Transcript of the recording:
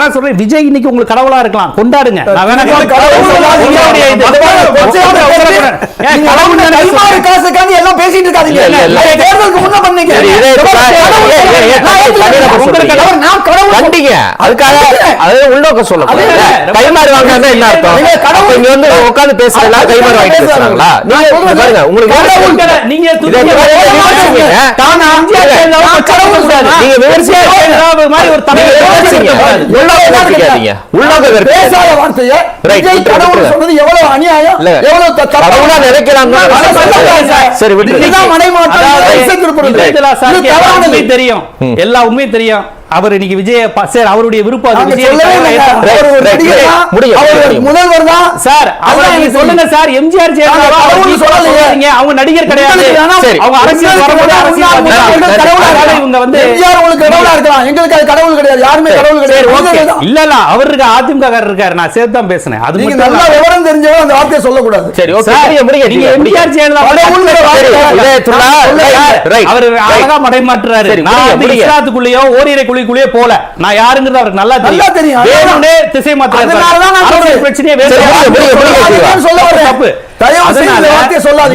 நான் சொல்றேன் விஜய் இன்னைக்கு உங்களுக்கு கடவுளா இருக்கலாம், கொண்டாடுங்க. நான் வேணா எல்லாம் பேசிட்டு இருக்காதீங்க. தேர்தலுக்கு முன்ன பண்ணீங்க அதுக்காக உள்நோக்க சொல்ல கைமாறு வாங்க என்ன அர்த்தம்? இங்க வந்து உட்கார்ந்து பேசுறா கைமாறு வாங்கி பேசுறாங்களா? பாருங்க உங்களுக்கு நீங்க நீங்க விமர்சியா மாதிரி ஒரு உள்நோக்க பேசாத வார்த்தையை கடவுள் சொன்னது எவ்வளவு அநியாயம், எவ்வளவு கடவுளா நினைக்கலாம். சரி தெரியும், எல்லா உண்மையும் தெரியும். அவர் இன்னைக்கு விஜய சார் அவருடைய விருப்பம் முதல்வர் தான் சார். அவர் சொல்லுங்க சார், எம்ஜிஆர் சொல்லுங்க, அவங்க நடிகர் கிடையாது, அவங்க அரசியல் வரும்போது இவங்க வந்து எம்ஜிஆர் உங்களுக்கு கடவுளா இருக்கலாம், எங்களுக்கு அது கடவுள் கிடையாது, யாருமே கடவுள் கிடையாது. இல்ல இல்ல அவருக்கு அதிமுக இருக்காரு, நான் சேர்த்து தான் பேசுனேன். அது நீங்க நல்லா விவரம் தெரிஞ்சவங்க அந்த வார்த்தையை சொல்லக்கூடாது. சரி ஓகே, நீங்க எம்ஜிஆர் அவர் அழகா மடைமாற்றுறாரு. நான் இஸ்லாத்துக்குள்ளேயோ ஓரிரை குழிக்குள்ளேயோ போல, நான் யாருங்கிறது அவருக்கு நல்லா தெரியும். வேணும்னே திசை மாத்துறாரு. பிரச்சனையே வேற சொல்ல தப்பு. தயவு செய்து வார்த்தையை சொல்லாதீங்க.